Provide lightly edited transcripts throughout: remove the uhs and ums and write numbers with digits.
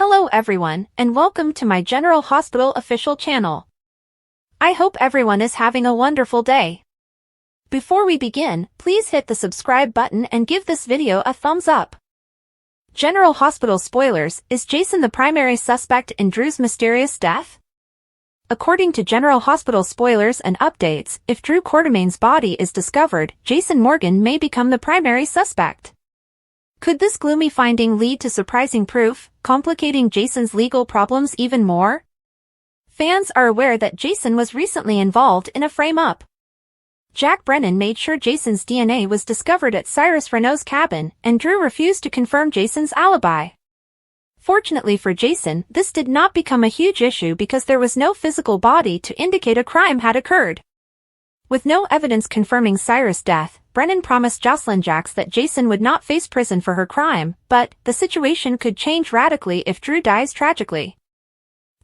Hello everyone, and welcome to my General Hospital official channel. I hope everyone is having a wonderful day. Before we begin, please hit the subscribe button and give this video a thumbs up. General Hospital spoilers: is Jason the primary suspect in Drew's mysterious death? According to General Hospital spoilers and updates, if Drew Quartermaine's body is discovered, Jason Morgan may become the primary suspect. Could this gloomy finding lead to surprising proof, complicating Jason's legal problems even more? Fans are aware that Jason was recently involved in a frame-up. Jack Brennan made sure Jason's DNA was discovered at Cyrus Renault's cabin, and Drew refused to confirm Jason's alibi. Fortunately for Jason, this did not become a huge issue because there was no physical body to indicate a crime had occurred. With no evidence confirming Cyrus' death, Brennan promised Jocelyn Jacks that Jason would not face prison for her crime, but the situation could change radically if Drew dies tragically.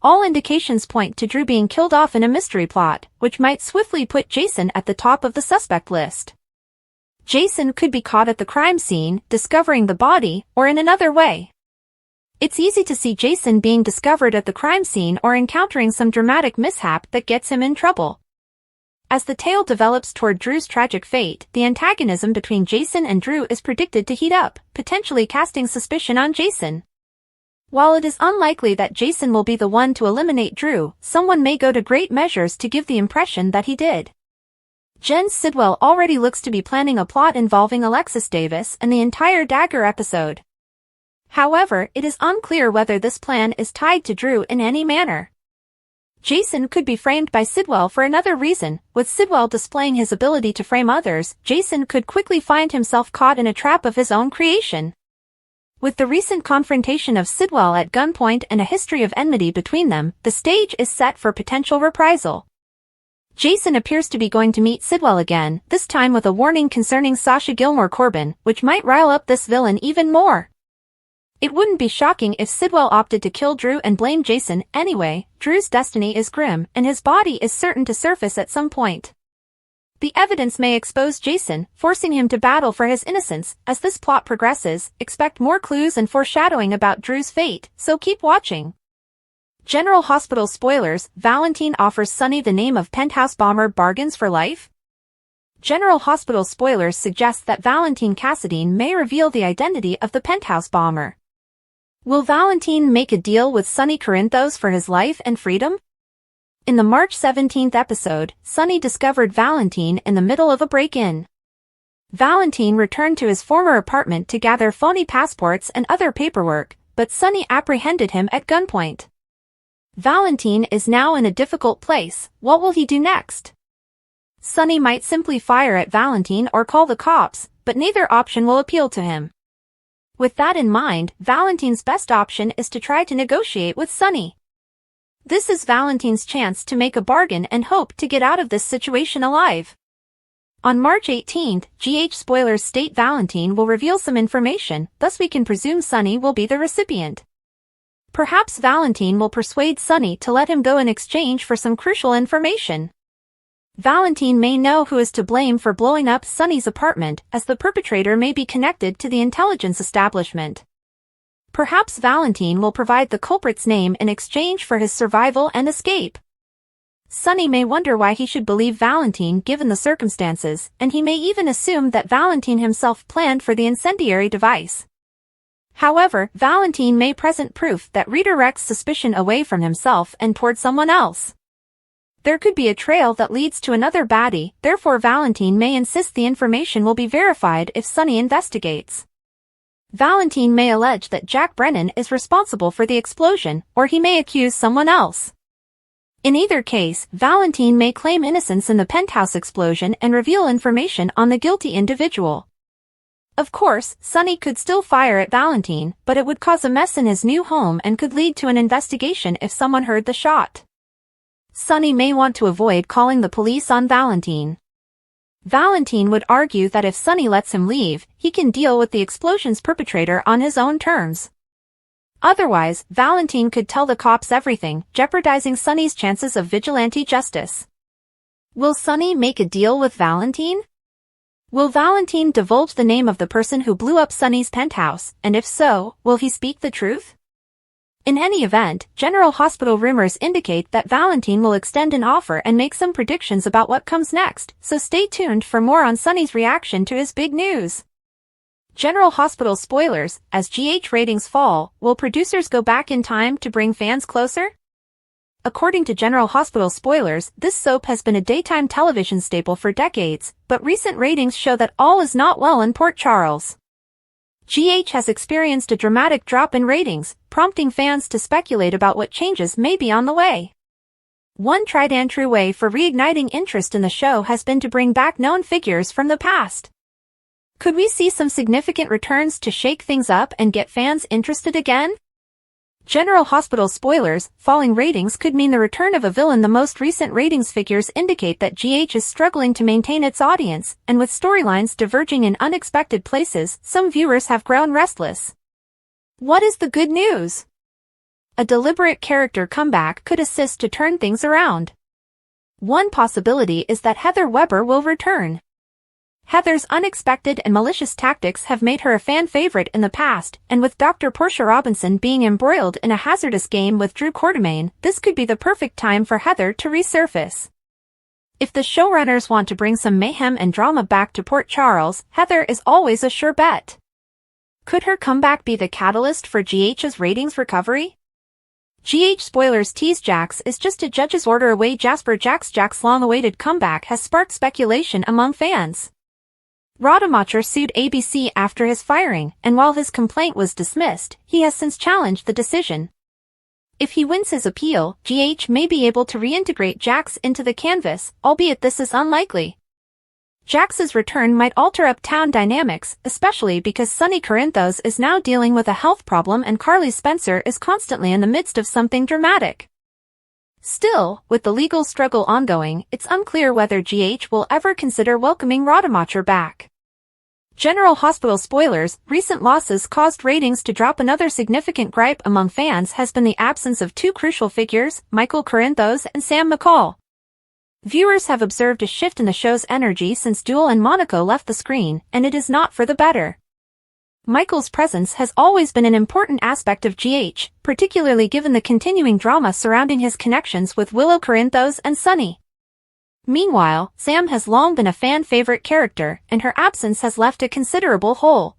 All indications point to Drew being killed off in a mystery plot, which might swiftly put Jason at the top of the suspect list. Jason could be caught at the crime scene, discovering the body, or in another way. It's easy to see Jason being discovered at the crime scene or encountering some dramatic mishap that gets him in trouble. As the tale develops toward Drew's tragic fate, the antagonism between Jason and Drew is predicted to heat up, potentially casting suspicion on Jason. While it is unlikely that Jason will be the one to eliminate Drew, someone may go to great measures to give the impression that he did. Jen Sidwell already looks to be planning a plot involving Alexis Davis and the entire Dagger episode. However, it is unclear whether this plan is tied to Drew in any manner. Jason could be framed by Sidwell for another reason. With Sidwell displaying his ability to frame others, Jason could quickly find himself caught in a trap of his own creation. With the recent confrontation of Sidwell at gunpoint and a history of enmity between them, the stage is set for potential reprisal. Jason appears to be going to meet Sidwell again, this time with a warning concerning Sasha Gilmore Corbin, which might rile up this villain even more. It wouldn't be shocking if Sidwell opted to kill Drew and blame Jason. Anyway, Drew's destiny is grim, and his body is certain to surface at some point. The evidence may expose Jason, forcing him to battle for his innocence. As this plot progresses, expect more clues and foreshadowing about Drew's fate, so keep watching. General Hospital spoilers: Valentine offers Sonny the name of penthouse bomber bargains for life? General Hospital spoilers suggest that Valentine Cassadine may reveal the identity of the penthouse bomber. Will Valentine make a deal with Sonny Corinthos for his life and freedom? In the March 17th episode, Sonny discovered Valentine in the middle of a break-in. Valentine returned to his former apartment to gather phony passports and other paperwork, but Sonny apprehended him at gunpoint. Valentine is now in a difficult place. What will he do next? Sonny might simply fire at Valentine or call the cops, but neither option will appeal to him. With that in mind, Valentine's best option is to try to negotiate with Sonny. This is Valentine's chance to make a bargain and hope to get out of this situation alive. On March 18th, GH spoilers state Valentine will reveal some information, thus we can presume Sonny will be the recipient. Perhaps Valentine will persuade Sonny to let him go in exchange for some crucial information. Valentine may know who is to blame for blowing up Sonny's apartment, as the perpetrator may be connected to the intelligence establishment. Perhaps Valentine will provide the culprit's name in exchange for his survival and escape. Sonny may wonder why he should believe Valentine given the circumstances, and he may even assume that Valentine himself planned for the incendiary device. However, Valentine may present proof that redirects suspicion away from himself and toward someone else. There could be a trail that leads to another baddie, therefore Valentine may insist the information will be verified if Sonny investigates. Valentine may allege that Jack Brennan is responsible for the explosion, or he may accuse someone else. In either case, Valentine may claim innocence in the penthouse explosion and reveal information on the guilty individual. Of course, Sonny could still fire at Valentine, but it would cause a mess in his new home and could lead to an investigation if someone heard the shot. Sonny may want to avoid calling the police on Valentine. Valentine would argue that if Sonny lets him leave, he can deal with the explosion's perpetrator on his own terms. Otherwise, Valentine could tell the cops everything, jeopardizing Sonny's chances of vigilante justice. Will Sonny make a deal with Valentine? Will Valentine divulge the name of the person who blew up Sonny's penthouse, and if so, will he speak the truth? In any event, General Hospital rumors indicate that Valentine will extend an offer and make some predictions about what comes next, so stay tuned for more on Sonny's reaction to his big news. General Hospital spoilers: as GH ratings fall, will producers go back in time to bring fans closer? According to General Hospital spoilers, this soap has been a daytime television staple for decades, but recent ratings show that all is not well in Port Charles. GH has experienced a dramatic drop in ratings, prompting fans to speculate about what changes may be on the way. One tried and true way for reigniting interest in the show has been to bring back known figures from the past. Could we see some significant returns to shake things up and get fans interested again? General Hospital spoilers: falling ratings could mean the return of a villain. The most recent ratings figures indicate that GH is struggling to maintain its audience, and with storylines diverging in unexpected places, some viewers have grown restless. What is the good news? A deliberate character comeback could assist to turn things around. One possibility is that Heather Weber will return. Heather's unexpected and malicious tactics have made her a fan favorite in the past, and with Dr. Portia Robinson being embroiled in a hazardous game with Drew Quartermaine, this could be the perfect time for Heather to resurface. If the showrunners want to bring some mayhem and drama back to Port Charles, Heather is always a sure bet. Could her comeback be the catalyst for GH's ratings recovery? GH spoilers tease Jax is just a judge's order away. Jasper Jack's long-awaited comeback has sparked speculation among fans. Rademacher sued ABC after his firing, and while his complaint was dismissed, he has since challenged the decision. If he wins his appeal, GH may be able to reintegrate Jax into the canvas, albeit this is unlikely. Jax's return might alter uptown dynamics, especially because Sonny Corinthos is now dealing with a health problem and Carly Spencer is constantly in the midst of something dramatic. Still, with the legal struggle ongoing, it's unclear whether GH will ever consider welcoming Rademacher back. General Hospital spoilers: recent losses caused ratings to drop. Another significant gripe among fans has been the absence of two crucial figures, Michael Corinthos and Sam McCall. Viewers have observed a shift in the show's energy since Duel and Monaco left the screen, and it is not for the better. Michael's presence has always been an important aspect of GH, particularly given the continuing drama surrounding his connections with Willow Corinthos and Sonny. Meanwhile, Sam has long been a fan-favorite character, and her absence has left a considerable hole.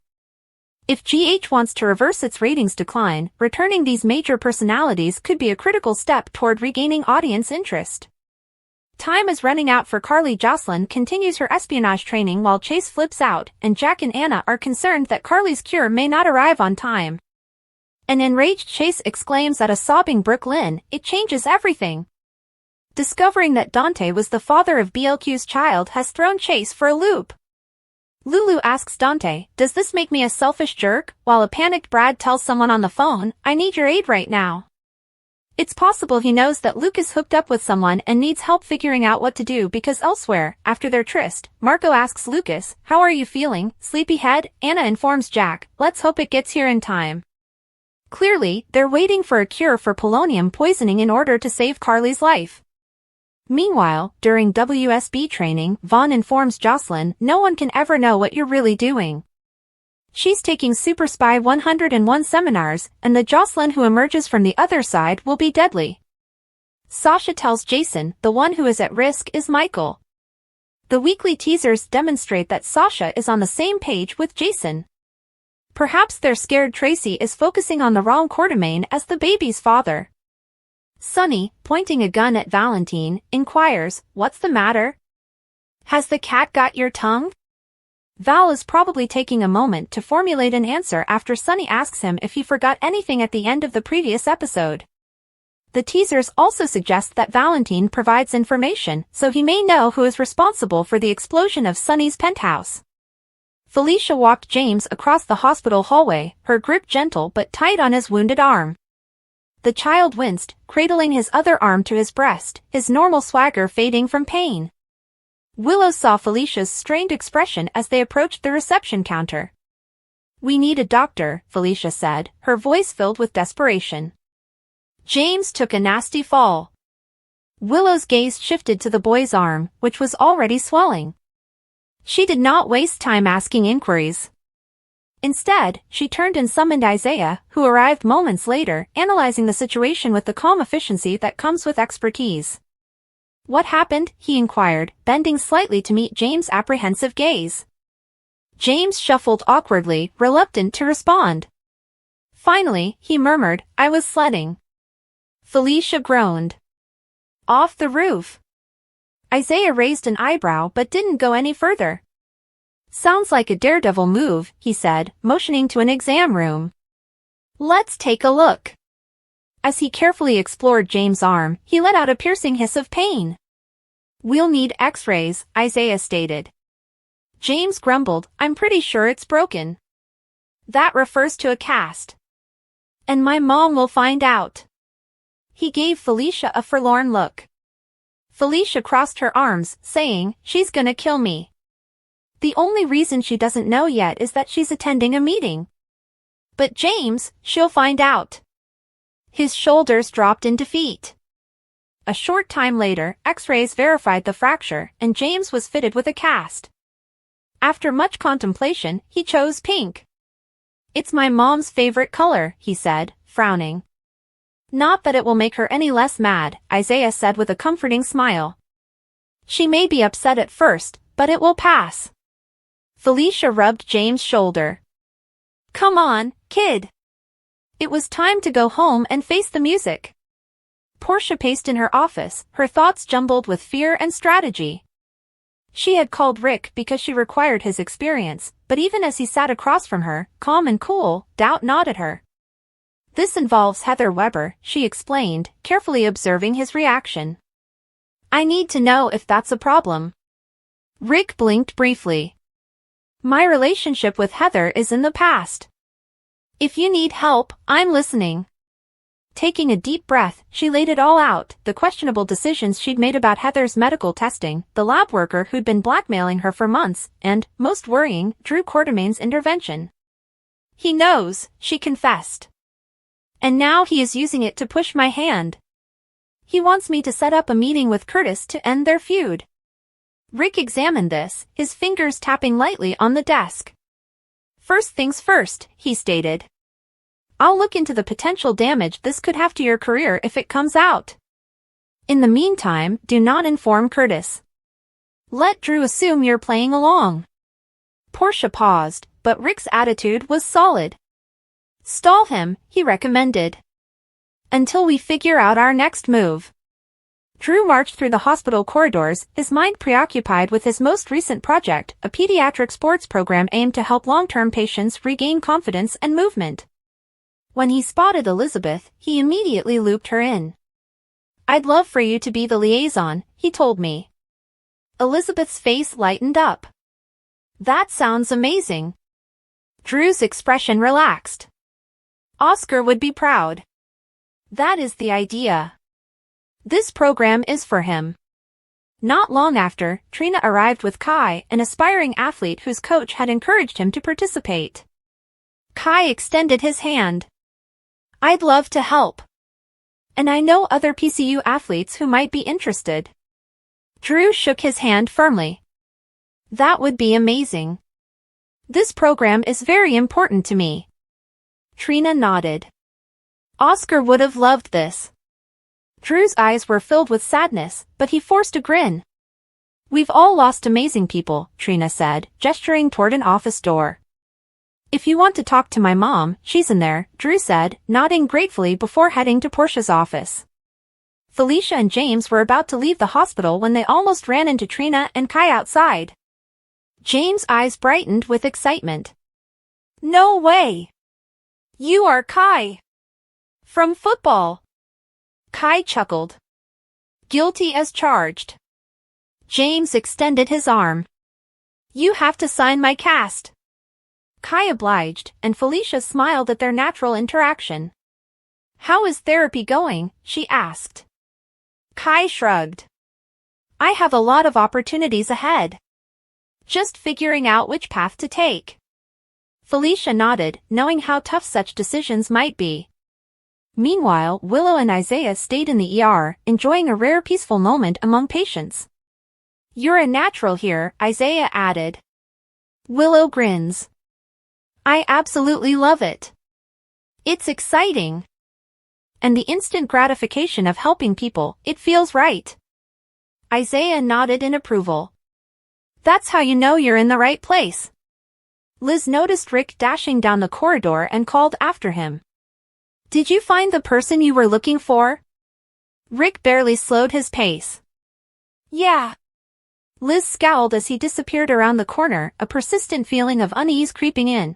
If GH wants to reverse its ratings decline, returning these major personalities could be a critical step toward regaining audience interest. Time is running out for Carly. Jocelyn continues her espionage training while Chase flips out, and Jack and Anna are concerned that Carly's cure may not arrive on time. An enraged Chase exclaims at a sobbing Brooke Lynn, "It changes everything." Discovering that Dante was the father of BLQ's child has thrown Chase for a loop. Lulu asks Dante, "Does this make me a selfish jerk?" while a panicked Brad tells someone on the phone, "I need your aid right now." It's possible he knows that Luke is hooked up with someone and needs help figuring out what to do because elsewhere, after their tryst, Marco asks Lucas, "How are you feeling, sleepyhead?" Anna informs Jack, "Let's hope it gets here in time." Clearly, they're waiting for a cure for polonium poisoning in order to save Carly's life. Meanwhile, during WSB training, Vaughn informs Jocelyn, "No one can ever know what you're really doing." She's taking Super Spy 101 seminars, and the Jocelyn who emerges from the other side will be deadly. Sasha tells Jason, "The one who is at risk is Michael." The weekly teasers demonstrate that Sasha is on the same page with Jason. Perhaps they're scared Tracy is focusing on the wrong Quartermaine as the baby's father. Sonny, pointing a gun at Valentine, inquires, "What's the matter? Has the cat got your tongue?" Val is probably taking a moment to formulate an answer after Sonny asks him if he forgot anything at the end of the previous episode. The teasers also suggest that Valentine provides information, so he may know who is responsible for the explosion of Sonny's penthouse. Felicia walked James across the hospital hallway, her grip gentle but tight on his wounded arm. The child winced, cradling his other arm to his breast, his normal swagger fading from pain. Willow saw Felicia's strained expression as they approached the reception counter. "We need a doctor," Felicia said, her voice filled with desperation. James took a nasty fall. Willow's gaze shifted to the boy's arm, which was already swelling. She did not waste time asking inquiries. Instead, she turned and summoned Isaiah, who arrived moments later, analyzing the situation with the calm efficiency that comes with expertise. "What happened?" he inquired, bending slightly to meet James' apprehensive gaze. James shuffled awkwardly, reluctant to respond. Finally, he murmured, "I was sledding." Felicia groaned. "Off the roof?" Isaiah raised an eyebrow but didn't go any further. "Sounds like a daredevil move," he said, motioning to an exam room. "Let's take a look." As he carefully explored James' arm, he let out a piercing hiss of pain. "We'll need x-rays," Isaiah stated. James grumbled, "I'm pretty sure it's broken." "That refers to a cast. And my mom will find out." He gave Felicia a forlorn look. Felicia crossed her arms, saying, "She's gonna kill me. The only reason she doesn't know yet is that she's attending a meeting." "But James, she'll find out." His shoulders dropped in defeat. A short time later, X-rays verified the fracture, and James was fitted with a cast. After much contemplation, he chose pink. "It's my mom's favorite color," he said, frowning. "Not that it will make her any less mad," Isaiah said with a comforting smile. "She may be upset at first, but it will pass." Felicia rubbed James' shoulder. "Come on, kid." It was time to go home and face the music. Portia paced in her office, her thoughts jumbled with fear and strategy. She had called Rick because she required his experience, but even as he sat across from her, calm and cool, doubt gnawed at her. "This involves Heather Weber," she explained, carefully observing his reaction. "I need to know if that's a problem." Rick blinked briefly. "My relationship with Heather is in the past. If you need help, I'm listening." Taking a deep breath, she laid it all out, the questionable decisions she'd made about Heather's medical testing, the lab worker who'd been blackmailing her for months, and, most worrying, Drew Quartermain's intervention. "He knows," she confessed. "And now he is using it to push my hand. He wants me to set up a meeting with Curtis to end their feud." Rick examined this, his fingers tapping lightly on the desk. "First things first," he stated. "I'll look into the potential damage this could have to your career if it comes out. In the meantime, do not inform Curtis. Let Drew assume you're playing along." Portia paused, but Rick's attitude was solid. "Stall him," he recommended. "Until we figure out our next move." Drew marched through the hospital corridors, his mind preoccupied with his most recent project, a pediatric sports program aimed to help long-term patients regain confidence and movement. When he spotted Elizabeth, he immediately looped her in. "I'd love for you to be the liaison," he told me. Elizabeth's face lightened up. "That sounds amazing." Drew's expression relaxed. "Oscar would be proud." "That is the idea. This program is for him." Not long after, Trina arrived with Kai, an aspiring athlete whose coach had encouraged him to participate. Kai extended his hand. "I'd love to help. And I know other PCU athletes who might be interested." Drew shook his hand firmly. "That would be amazing. This program is very important to me." Trina nodded. "Oscar would have loved this." Drew's eyes were filled with sadness, but he forced a grin. "We've all lost amazing people," Trina said, gesturing toward an office door. "If you want to talk to my mom, she's in there," Drew said, nodding gratefully before heading to Portia's office. Felicia and James were about to leave the hospital when they almost ran into Trina and Kai outside. James' eyes brightened with excitement. "No way! You are Kai! From football!" Kai chuckled. "Guilty as charged." James extended his arm. "You have to sign my cast." Kai obliged, and Felicia smiled at their natural interaction. "How is therapy going?" she asked. Kai shrugged. "I have a lot of opportunities ahead. Just figuring out which path to take." Felicia nodded, knowing how tough such decisions might be. Meanwhile, Willow and Isaiah stayed in the ER, enjoying a rare peaceful moment among patients. "You're a natural here," Isaiah added. Willow grins. I absolutely love it. It's exciting. And the instant gratification of helping people, it feels right. Isaiah nodded in approval. That's how you know you're in the right place. Liz noticed Rick dashing down the corridor and called after him. Did you find the person you were looking for? Rick barely slowed his pace. Yeah. Liz scowled as he disappeared around the corner, a persistent feeling of unease creeping in.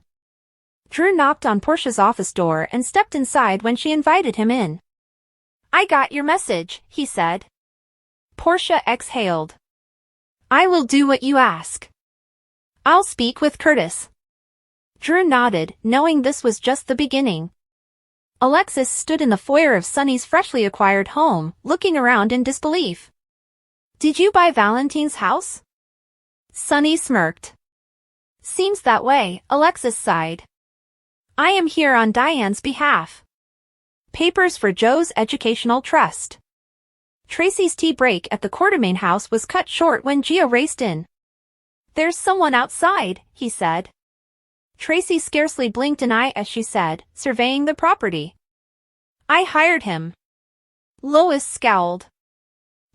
Drew knocked on Portia's office door and stepped inside when she invited him in. I got your message, he said. Portia exhaled. I will do what you ask. I'll speak with Curtis. Drew nodded, knowing this was just the beginning. Alexis stood in the foyer of Sunny's freshly acquired home, looking around in disbelief. Did you buy Valentine's house? Sunny smirked. Seems that way, Alexis sighed. I am here on Diane's behalf. Papers for Joe's Educational Trust. Tracy's tea break at the Quartermain house was cut short when Gio raced in. There's someone outside, he said. Tracy scarcely blinked an eye as she said, surveying the property. I hired him. Lois scowled.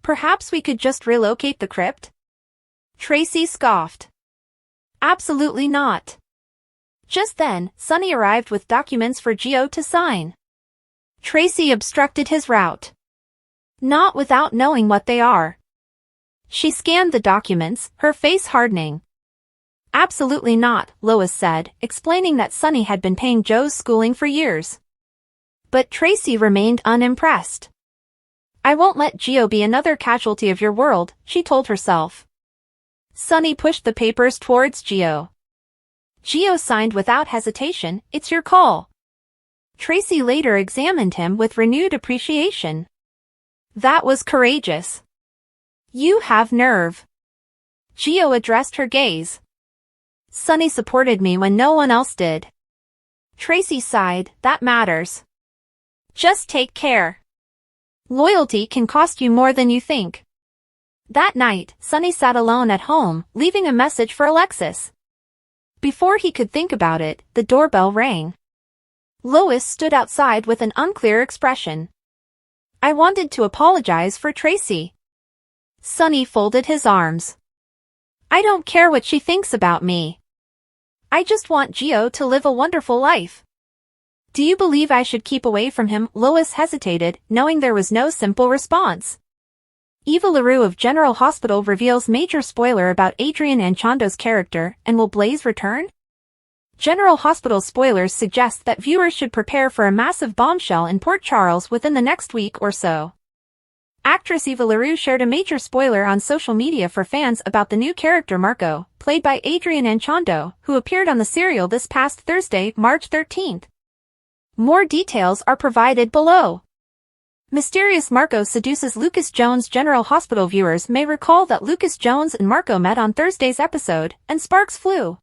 Perhaps we could just relocate the crypt? Tracy scoffed. Absolutely not. Just then, Sunny arrived with documents for Gio to sign. Tracy obstructed his route. Not without knowing what they are. She scanned the documents, her face hardening. Absolutely not, Lois said, explaining that Sunny had been paying Joe's schooling for years. But Tracy remained unimpressed. I won't let Gio be another casualty of your world, she told herself. Sunny pushed the papers towards Gio. Gio signed without hesitation, it's your call. Tracy later examined him with renewed appreciation. That was courageous. You have nerve. Gio addressed her gaze. Sunny supported me when no one else did. Tracy sighed, that matters. Just take care. Loyalty can cost you more than you think. That night, Sunny sat alone at home, leaving a message for Alexis. Before he could think about it, the doorbell rang. Lois stood outside with an unclear expression. I wanted to apologize for Tracy. Sunny folded his arms. I don't care what she thinks about me. I just want Gio to live a wonderful life. Do you believe I should keep away from him? Lois hesitated, knowing there was no simple response. Eva LaRue of General Hospital reveals major spoiler about Adrian Anchando's character, and will Blaze return? General Hospital spoilers suggest that viewers should prepare for a massive bombshell in Port Charles within the next week or so. Actress Eva LaRue shared a major spoiler on social media for fans about the new character Marco, played by Adrian Anchondo, who appeared on the serial this past Thursday, March 13th. More details are provided below. Mysterious Marco seduces Lucas Jones. General Hospital viewers may recall that Lucas Jones and Marco met on Thursday's episode, and sparks flew.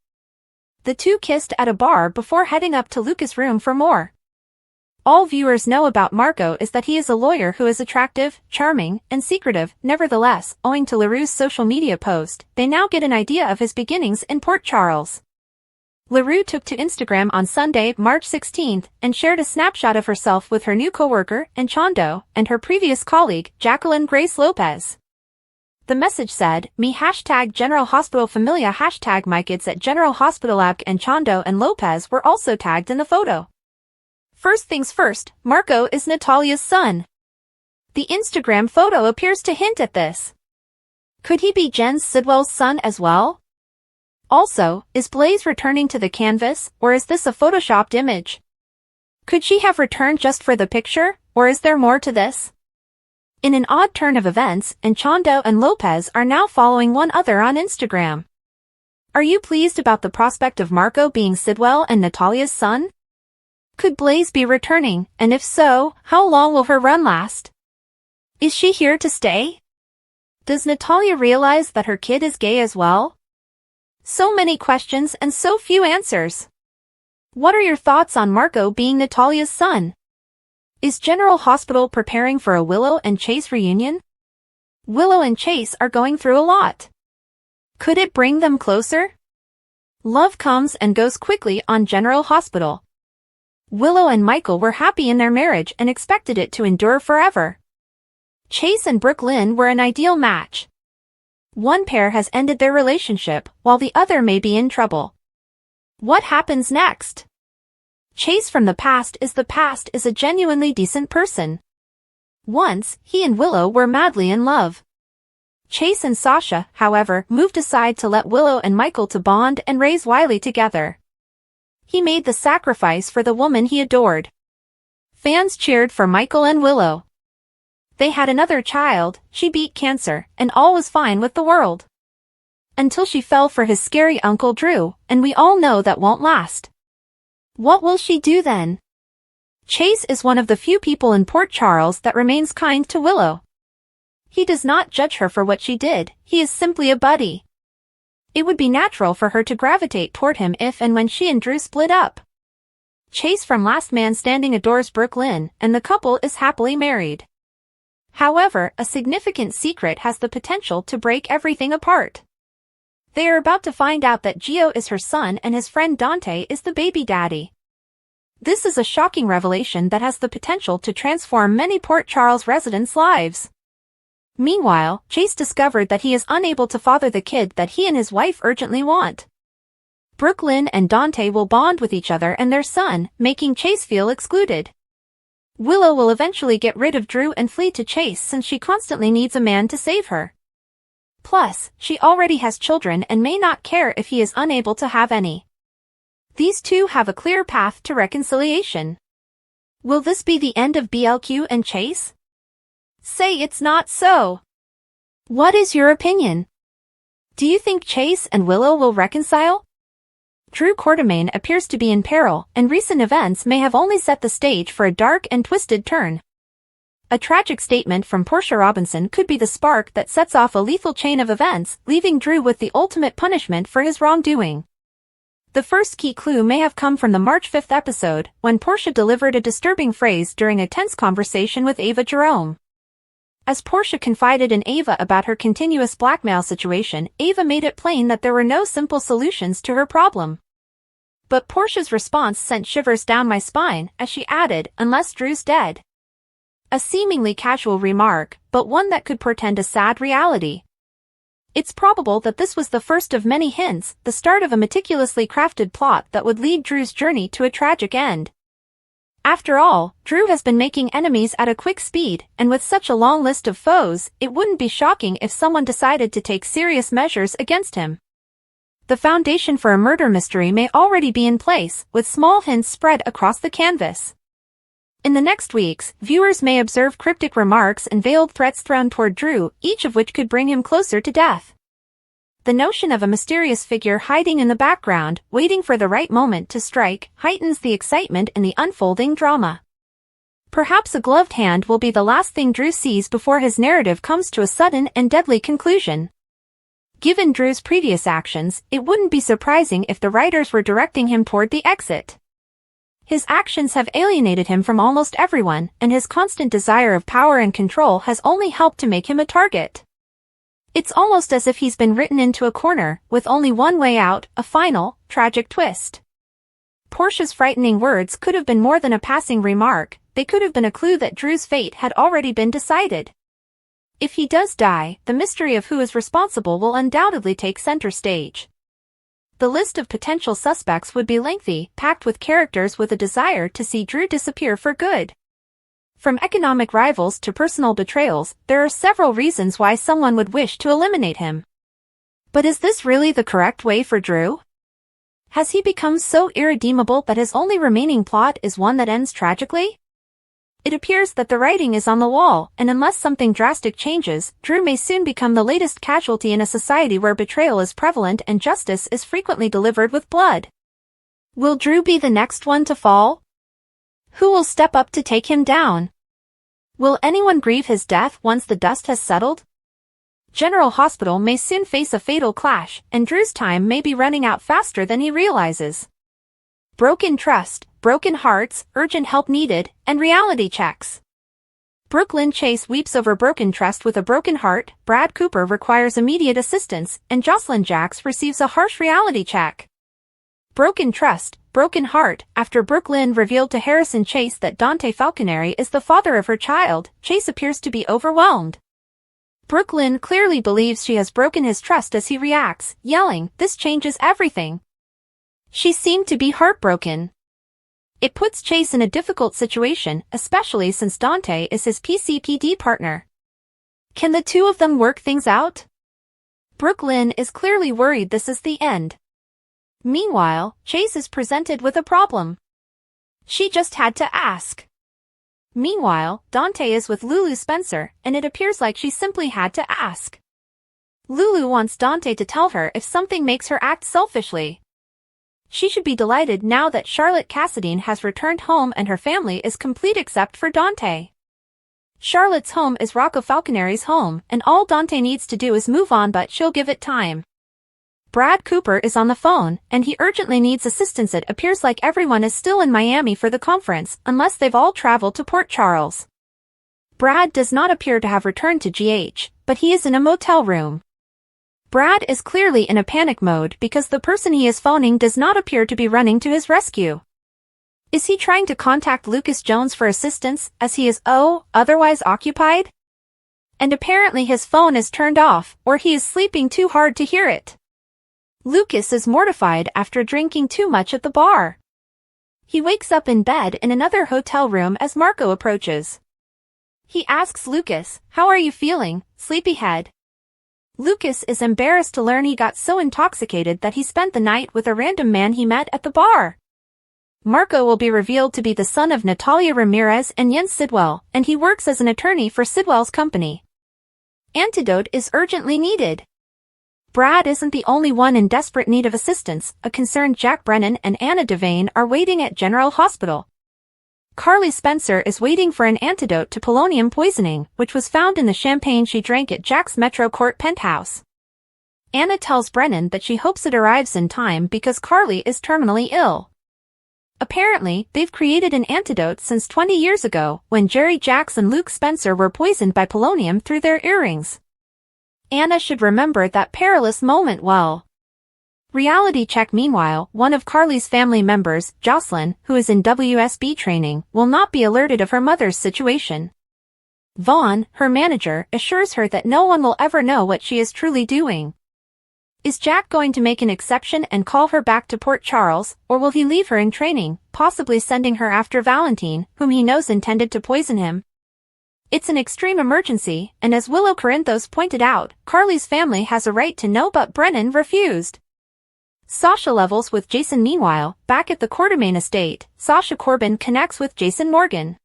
The two kissed at a bar before heading up to Lucas' room for more. All viewers know about Marco is that he is a lawyer who is attractive, charming, and secretive. Nevertheless, owing to LaRue's social media post, they now get an idea of his beginnings in Port Charles. LaRue took to Instagram on Sunday, March 16th, and shared a snapshot of herself with her new co-worker, Anchondo, and her previous colleague, Jacqueline Grace Lopez. The message said, me #General Hospital Familia #my kids at General Hospital. Anchondo and Lopez were also tagged in the photo. First things first, Marco is Natalia's son. The Instagram photo appears to hint at this. Could he be Jen Sidwell's son as well? Also, is Blaze returning to the canvas, or is this a photoshopped image? Could she have returned just for the picture, or is there more to this? In an odd turn of events, Anchondo and Lopez are now following one other on Instagram. Are you pleased about the prospect of Marco being Sidwell and Natalia's son? Could Blaze be returning, and if so, how long will her run last? Is she here to stay? Does Natalia realize that her kid is gay as well? So many questions and so few answers. What are your thoughts on Marco being Natalia's son? Is General Hospital preparing for a Willow and Chase reunion? Willow and Chase are going through a lot. Could it bring them closer? Love comes and goes quickly on General Hospital. Willow and Michael were happy in their marriage and expected it to endure forever. Chase and Brooke Lynn were an ideal match. One pair has ended their relationship, while the other may be in trouble. What happens next? Chase from the past is a genuinely decent person. Once, he and Willow were madly in love. Chase and Sasha, however, moved aside to let Willow and Michael to bond and raise Wiley together. He made the sacrifice for the woman he adored. Fans cheered for Michael and Willow. They had another child, she beat cancer, and all was fine with the world. Until she fell for his scary Uncle Drew, and we all know that won't last. What will she do then? Chase is one of the few people in Port Charles that remains kind to Willow. He does not judge her for what she did, he is simply a buddy. It would be natural for her to gravitate toward him if and when she and Drew split up. Chase from Last Man Standing adores Brooke Lynn, and the couple is happily married. However, a significant secret has the potential to break everything apart. They are about to find out that Gio is her son and his friend Dante is the baby daddy. This is a shocking revelation that has the potential to transform many Port Charles residents' lives. Meanwhile, Chase discovered that he is unable to father the kid that he and his wife urgently want. Brooke Lynn and Dante will bond with each other and their son, making Chase feel excluded. Willow will eventually get rid of Drew and flee to Chase since she constantly needs a man to save her. Plus, she already has children and may not care if he is unable to have any. These two have a clear path to reconciliation. Will this be the end of BLQ and Chase? Say it's not so. What is your opinion? Do you think Chase and Willow will reconcile? Drew Quartermaine appears to be in peril, and recent events may have only set the stage for a dark and twisted turn. A tragic statement from Portia Robinson could be the spark that sets off a lethal chain of events, leaving Drew with the ultimate punishment for his wrongdoing. The first key clue may have come from the March 5th episode, when Portia delivered a disturbing phrase during a tense conversation with Ava Jerome. As Portia confided in Ava about her continuous blackmail situation, Ava made it plain that there were no simple solutions to her problem. But Portia's response sent shivers down my spine, as she added, "Unless Drew's dead." A seemingly casual remark, but one that could portend a sad reality. It's probable that this was the first of many hints, the start of a meticulously crafted plot that would lead Drew's journey to a tragic end. After all, Drew has been making enemies at a quick speed, and with such a long list of foes, it wouldn't be shocking if someone decided to take serious measures against him. The foundation for a murder mystery may already be in place, with small hints spread across the canvas. In the next weeks, viewers may observe cryptic remarks and veiled threats thrown toward Drew, each of which could bring him closer to death. The notion of a mysterious figure hiding in the background, waiting for the right moment to strike, heightens the excitement in the unfolding drama. Perhaps a gloved hand will be the last thing Drew sees before his narrative comes to a sudden and deadly conclusion. Given Drew's previous actions, it wouldn't be surprising if the writers were directing him toward the exit. His actions have alienated him from almost everyone, and his constant desire of power and control has only helped to make him a target. It's almost as if he's been written into a corner, with only one way out, a final, tragic twist. Portia's frightening words could have been more than a passing remark, they could have been a clue that Drew's fate had already been decided. If he does die, the mystery of who is responsible will undoubtedly take center stage. The list of potential suspects would be lengthy, packed with characters with a desire to see Drew disappear for good. From economic rivals to personal betrayals, there are several reasons why someone would wish to eliminate him. But is this really the correct way for Drew? Has he become so irredeemable that his only remaining plot is one that ends tragically? It appears that the writing is on the wall, and unless something drastic changes, Drew may soon become the latest casualty in a society where betrayal is prevalent and justice is frequently delivered with blood. Will Drew be the next one to fall? Who will step up to take him down? Will anyone grieve his death once the dust has settled? General Hospital may soon face a fatal clash, and Drew's time may be running out faster than he realizes. Broken trust, broken hearts, urgent help needed, and reality checks. Brooke Lynn Chase weeps over broken trust with a broken heart, Brad Cooper requires immediate assistance, and Jocelyn Jacks receives a harsh reality check. Broken trust, broken heart. After Brooke Lynn revealed to Harrison Chase that Dante Falconeri is the father of her child, Chase appears to be overwhelmed. Brooke Lynn clearly believes she has broken his trust as he reacts, yelling, "This changes everything." She seemed to be heartbroken. It puts Chase in a difficult situation, especially since Dante is his PCPD partner. Can the two of them work things out? Brooke Lynn is clearly worried this is the end. Meanwhile, Chase is presented with a problem. She just had to ask. Meanwhile, Dante is with Lulu Spencer, and it appears like she simply had to ask. Lulu wants Dante to tell her if something makes her act selfishly. She should be delighted now that Charlotte Cassadine has returned home and her family is complete except for Dante. Charlotte's home is Rocco Falconeri's home, and all Dante needs to do is move on, but she'll give it time. Brad Cooper is on the phone, and he urgently needs assistance. It appears like everyone is still in Miami for the conference, unless they've all traveled to Port Charles. Brad does not appear to have returned to GH, but he is in a motel room. Brad is clearly in a panic mode because the person he is phoning does not appear to be running to his rescue. Is he trying to contact Lucas Jones for assistance, as he is otherwise occupied? And apparently his phone is turned off, or he is sleeping too hard to hear it. Lucas is mortified after drinking too much at the bar. He wakes up in bed in another hotel room as Marco approaches. He asks Lucas, "How are you feeling, sleepyhead?" Lucas is embarrassed to learn he got so intoxicated that he spent the night with a random man he met at the bar. Marco will be revealed to be the son of Natalia Ramirez and Jens Sidwell, and he works as an attorney for Sidwell's company. Antidote is urgently needed. Brad isn't the only one in desperate need of assistance. A concerned Jack Brennan and Anna Devane are waiting at General Hospital. Carly Spencer is waiting for an antidote to polonium poisoning, which was found in the champagne she drank at Jack's Metro Court penthouse. Anna tells Brennan that she hopes it arrives in time because Carly is terminally ill. Apparently, they've created an antidote since 20 years ago, when Jerry Jacks and Luke Spencer were poisoned by polonium through their earrings. Anna should remember that perilous moment well. Reality check. Meanwhile, one of Carly's family members, Jocelyn, who is in WSB training, will not be alerted of her mother's situation. Vaughn, her manager, assures her that no one will ever know what she is truly doing. Is Jack going to make an exception and call her back to Port Charles, or will he leave her in training, possibly sending her after Valentine, whom he knows intended to poison him? It's an extreme emergency, and as Willow Corinthos pointed out, Carly's family has a right to know, but Brennan refused. Sasha levels with Jason. Meanwhile, back at the Quartermain estate, Sasha Corbin connects with Jason Morgan.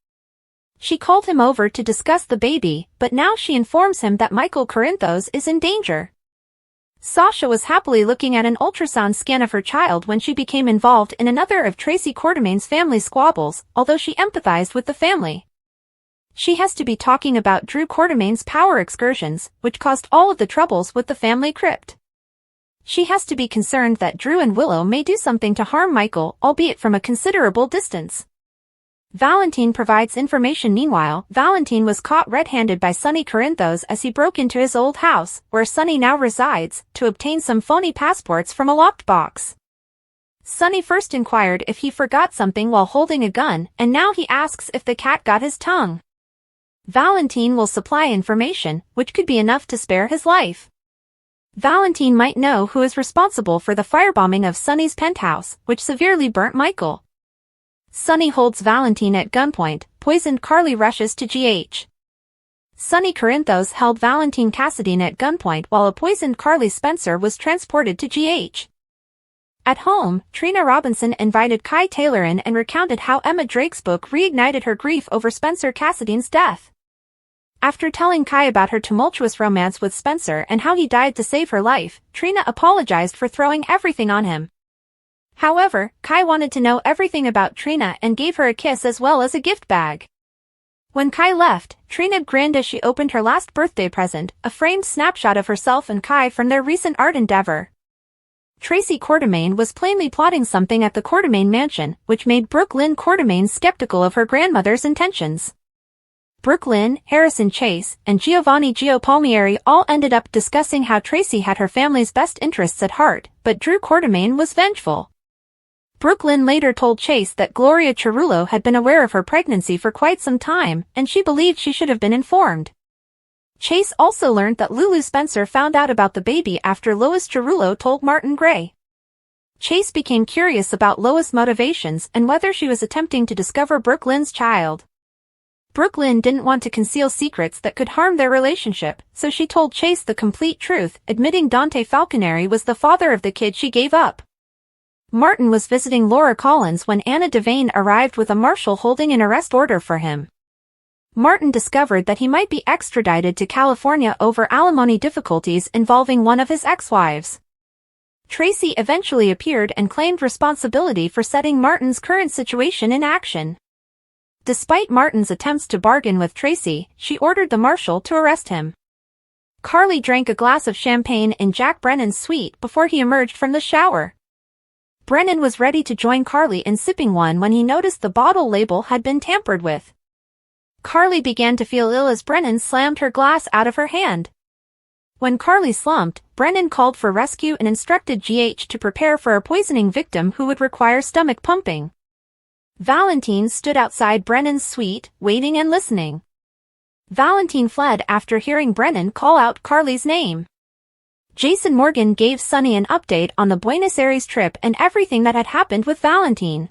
She called him over to discuss the baby, but now she informs him that Michael Corinthos is in danger. Sasha was happily looking at an ultrasound scan of her child when she became involved in another of Tracy Quartermain's family squabbles, although she empathized with the family. She has to be talking about Drew Quartermain's power excursions, which caused all of the troubles with the family crypt. She has to be concerned that Drew and Willow may do something to harm Michael, albeit from a considerable distance. Valentine provides information. Meanwhile, Valentine was caught red-handed by Sonny Corinthos as he broke into his old house, where Sonny now resides, to obtain some phony passports from a locked box. Sonny first inquired if he forgot something while holding a gun, and now he asks if the cat got his tongue. Valentine will supply information, which could be enough to spare his life. Valentine might know who is responsible for the firebombing of Sonny's penthouse, which severely burnt Michael. Sonny holds Valentine at gunpoint. Poisoned Carly rushes to GH. Sonny Corinthos held Valentine Cassadine at gunpoint while a poisoned Carly Spencer was transported to GH. At home, Trina Robinson invited Kai Taylor in and recounted how Emma Drake's book reignited her grief over Spencer Cassadine's death. After telling Kai about her tumultuous romance with Spencer and how he died to save her life, Trina apologized for throwing everything on him. However, Kai wanted to know everything about Trina and gave her a kiss as well as a gift bag. When Kai left, Trina grinned as she opened her last birthday present, a framed snapshot of herself and Kai from their recent art endeavor. Tracy Quartermain was plainly plotting something at the Quartermain mansion, which made Brooke Lynn Quartermain skeptical of her grandmother's intentions. Brooke Lynn, Harrison Chase, and Giovanni Gio Palmieri all ended up discussing how Tracy had her family's best interests at heart, but Drew Quartermain was vengeful. Brooklyn later told Chase that Gloria Cerullo had been aware of her pregnancy for quite some time, and she believed she should have been informed. Chase also learned that Lulu Spencer found out about the baby after Lois Cerullo told Martin Gray. Chase became curious about Lois' motivations and whether she was attempting to discover Brooklyn's child. Brooklyn didn't want to conceal secrets that could harm their relationship, so she told Chase the complete truth, admitting Dante Falconeri was the father of the kid she gave up. Martin was visiting Laura Collins when Anna Devane arrived with a marshal holding an arrest order for him. Martin discovered that he might be extradited to California over alimony difficulties involving one of his ex-wives. Tracy eventually appeared and claimed responsibility for setting Martin's current situation in action. Despite Martin's attempts to bargain with Tracy, she ordered the marshal to arrest him. Carly drank a glass of champagne in Jack Brennan's suite before he emerged from the shower. Brennan was ready to join Carly in sipping one when he noticed the bottle label had been tampered with. Carly began to feel ill as Brennan slammed her glass out of her hand. When Carly slumped, Brennan called for rescue and instructed GH to prepare for a poisoning victim who would require stomach pumping. Valentine stood outside Brennan's suite, waiting and listening. Valentine fled after hearing Brennan call out Carly's name. Jason Morgan gave Sonny an update on the Buenos Aires trip and everything that had happened with Valentine.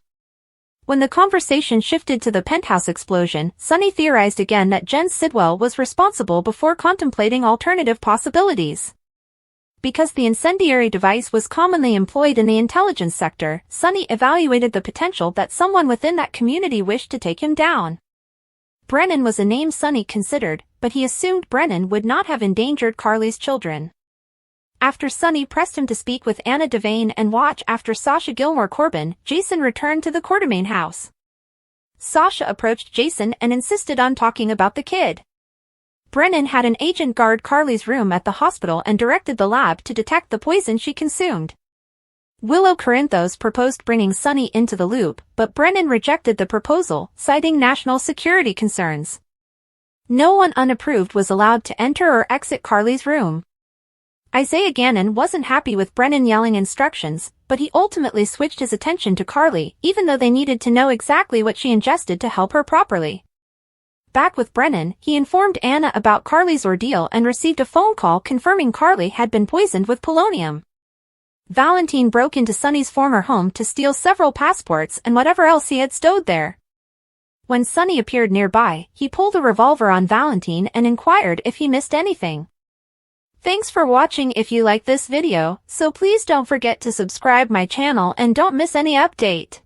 When the conversation shifted to the penthouse explosion, Sonny theorized again that Jen Sidwell was responsible before contemplating alternative possibilities. Because the incendiary device was commonly employed in the intelligence sector, Sonny evaluated the potential that someone within that community wished to take him down. Brennan was a name Sonny considered, but he assumed Brennan would not have endangered Carly's children. After Sonny pressed him to speak with Anna Devane and watch after Sasha Gilmore Corbin, Jason returned to the Quartermaine house. Sasha approached Jason and insisted on talking about the kid. Brennan had an agent guard Carly's room at the hospital and directed the lab to detect the poison she consumed. Willow Corinthos proposed bringing Sonny into the loop, but Brennan rejected the proposal, citing national security concerns. No one unapproved was allowed to enter or exit Carly's room. Isaiah Gannon wasn't happy with Brennan yelling instructions, but he ultimately switched his attention to Carly, even though they needed to know exactly what she ingested to help her properly. Back with Brennan, he informed Anna about Carly's ordeal and received a phone call confirming Carly had been poisoned with polonium. Valentine broke into Sonny's former home to steal several passports and whatever else he had stowed there. When Sonny appeared nearby, he pulled a revolver on Valentine and inquired if he missed anything. Thanks for watching. If you like this video, so please don't forget to subscribe my channel and don't miss any update.